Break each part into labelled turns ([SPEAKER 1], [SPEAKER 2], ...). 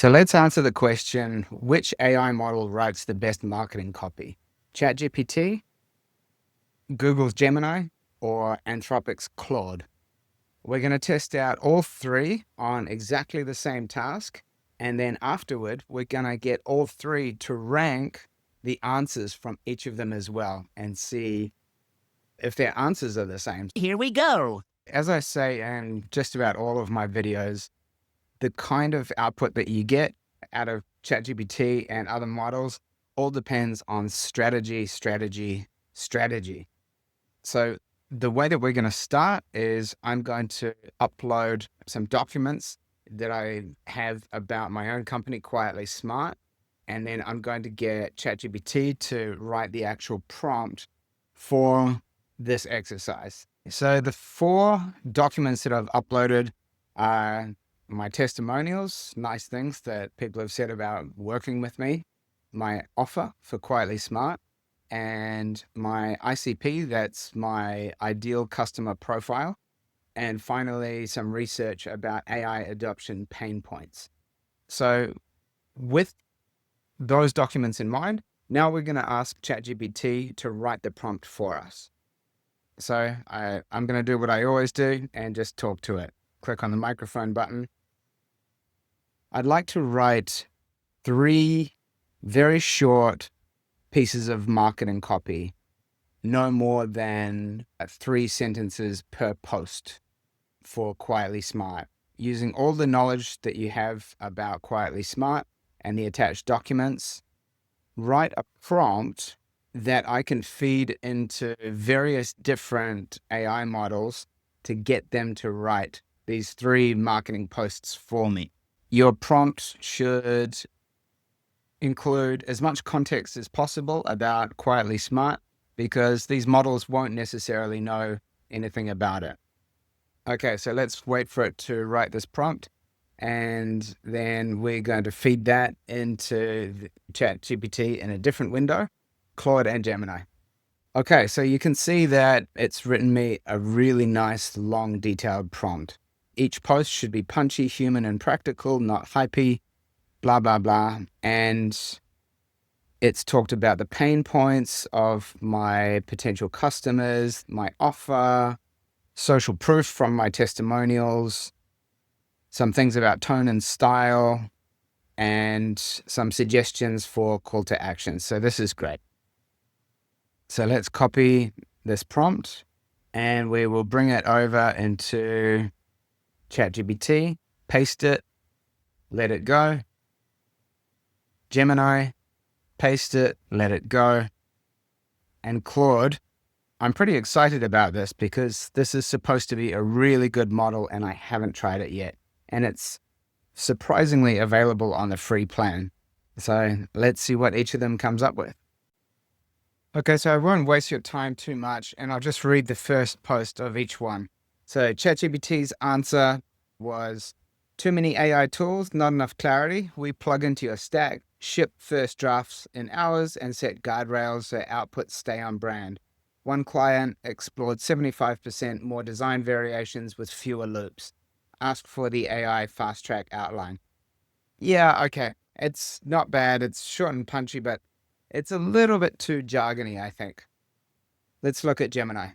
[SPEAKER 1] So let's answer the question, which AI model writes the best marketing copy? ChatGPT, Google's Gemini, or Anthropic's Claude? We're going to test out all three on exactly the same task. And then afterward, we're going to get all three to rank the answers from each of them as well and see if their answers are the same.
[SPEAKER 2] Here we go.
[SPEAKER 1] As I say in just about all of my videos, the kind of output that you get out of ChatGPT and other models all depends on strategy. So the way that we're going to start is I'm going to upload some documents that I have about my own company, Quietly Smart. And then I'm going to get ChatGPT to write the actual prompt for this exercise. So the 4 documents that I've uploaded are my testimonials, nice things that people have said about working with me, my offer for Quietly Smart, and my ICP, that's my ideal customer profile, and finally some research about AI adoption pain points. So with those documents in mind, now we're going to ask ChatGPT to write the prompt for us. So I'm going to do what I always do and just talk to it. Click on the microphone button. I'd like to write 3 very short pieces of marketing copy, no more than 3 sentences per post for Quietly Smart. Using all the knowledge that you have about Quietly Smart and the attached documents, write a prompt that I can feed into various different AI models to get them to write these 3 marketing posts for me. Your prompt should include as much context as possible about Quietly Smart because these models won't necessarily know anything about it. Okay, so let's wait for it to write this prompt, and then we're going to feed that into ChatGPT in a different window, Claude and Gemini. Okay, so you can see that it's written me a really nice, long, detailed prompt. Each post should be punchy, human, and practical, not hypey, blah, blah, blah. And it's talked about the pain points of my potential customers, my offer, social proof from my testimonials, some things about tone and style, and some suggestions for call to action. So this is great. So let's copy this prompt and we will bring it over into ChatGPT, paste it, let it go. Gemini, paste it, let it go. And Claude, I'm pretty excited about this because this is supposed to be a really good model and I haven't tried it yet. And it's surprisingly available on the free plan. So let's see what each of them comes up with. Okay, so I won't waste your time too much and I'll just read the first post of each one. So ChatGPT's answer was, too many AI tools, not enough clarity. We plug into your stack, ship first drafts in hours, and set guardrails so outputs stay on brand. One client explored 75% more design variations with fewer loops. Ask for the AI fast track outline. Yeah, okay. It's not bad. It's short and punchy, but it's a little bit too jargony, I think. Let's look at Gemini.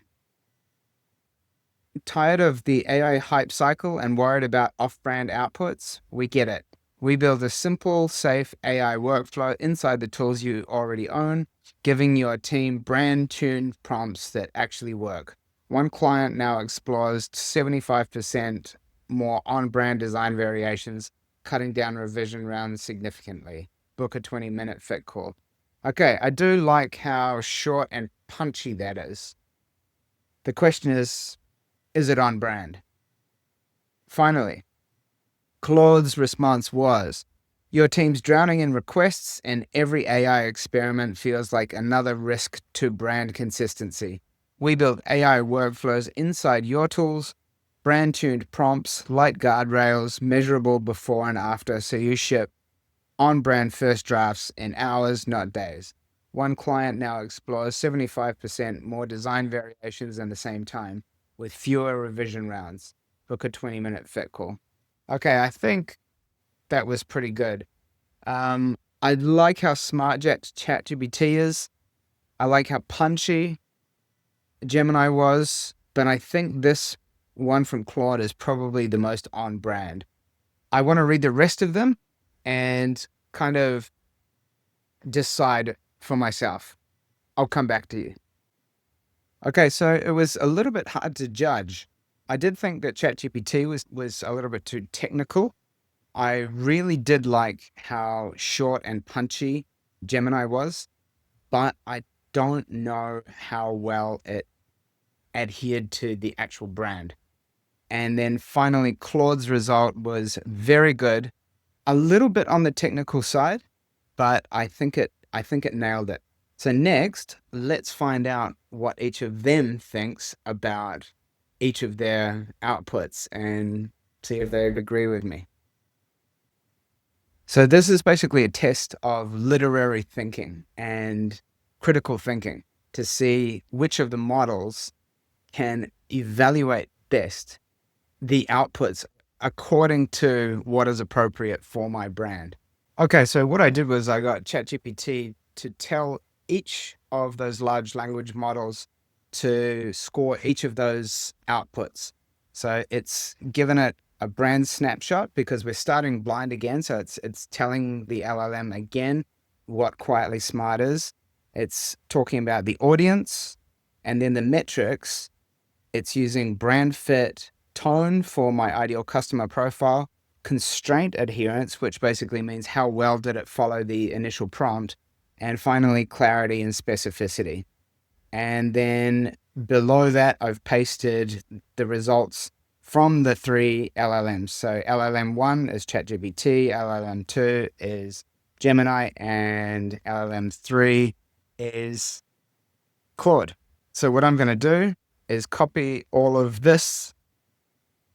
[SPEAKER 1] Tired of the AI hype cycle and worried about off-brand outputs? We get it. We build a simple, safe AI workflow inside the tools you already own, giving your team brand-tuned prompts that actually work. One client now explores 75% more on-brand design variations, cutting down revision rounds significantly. Book a 20-minute fit call. Okay, I do like how short and punchy that is. The question is it on brand? Finally, Claude's response was, your team's drowning in requests and every AI experiment feels like another risk to brand consistency. We build AI workflows inside your tools, brand-tuned prompts, light guardrails, measurable before and after, so you ship on-brand first drafts in hours, not days. One client now explores 75% more design variations in the same time, with fewer revision rounds. Book a 20-minute fit call. Okay, I think that was pretty good. I like how smart ChatGPT is. I like how punchy Gemini was, but I think this one from Claude is probably the most on brand. I want to read the rest of them and kind of decide for myself. I'll come back to you. Okay, so it was a little bit hard to judge. I did think that ChatGPT was a little bit too technical. I really did like how short and punchy Gemini was, but I don't know how well it adhered to the actual brand. And then finally, Claude's result was very good, a little bit on the technical side, but I think it nailed it. So next, let's find out what each of them thinks about each of their outputs and see if they agree with me. So this is basically a test of literary thinking and critical thinking to see which of the models can evaluate best the outputs according to what is appropriate for my brand. Okay, so what I did was I got ChatGPT to tell each of those large language models to score each of those outputs. So it's given it a brand snapshot because we're starting blind again. So it's telling the LLM again what Quietly Smart is. It's talking about the audience and then the metrics. It's using brand fit, tone for my ideal customer profile, constraint adherence, which basically means how well did it follow the initial prompt, and finally clarity and specificity. And then below that, I've pasted the results from the 3 LLMs. So LLM1 is ChatGPT, LLM2 is Gemini, and LLM3 is Claude. So what I'm going to do is copy all of this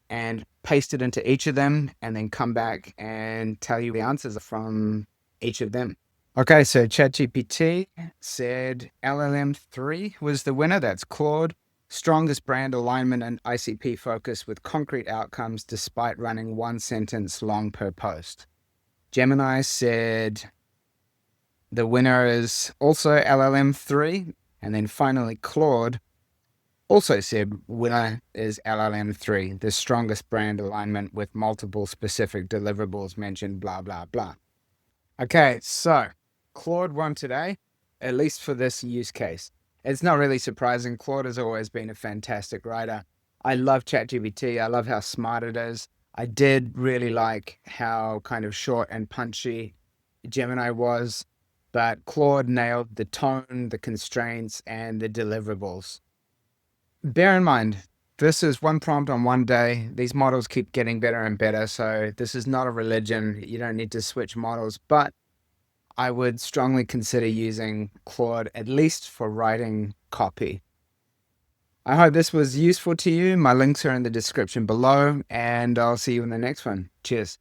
[SPEAKER 1] and paste it into each of them and then come back and tell you the answers from each of them. Okay, so ChatGPT said LLM3 was the winner. That's Claude. Strongest brand alignment and ICP focus with concrete outcomes despite running one sentence long per post. Gemini said the winner is also LLM3. And then finally, Claude also said winner is LLM3, the strongest brand alignment with multiple specific deliverables mentioned, blah, blah, blah. Okay, so Claude won today, at least for this use case. It's not really surprising. Claude has always been a fantastic writer. I love ChatGPT. I love how smart it is. I did really like how kind of short and punchy Gemini was, but Claude nailed the tone, the constraints, and the deliverables. Bear in mind, this is one prompt on one day. These models keep getting better and better, so this is not a religion. You don't need to switch models, but I would strongly consider using Claude, at least for writing copy. I hope this was useful to you. My links are in the description below, and I'll see you in the next one. Cheers.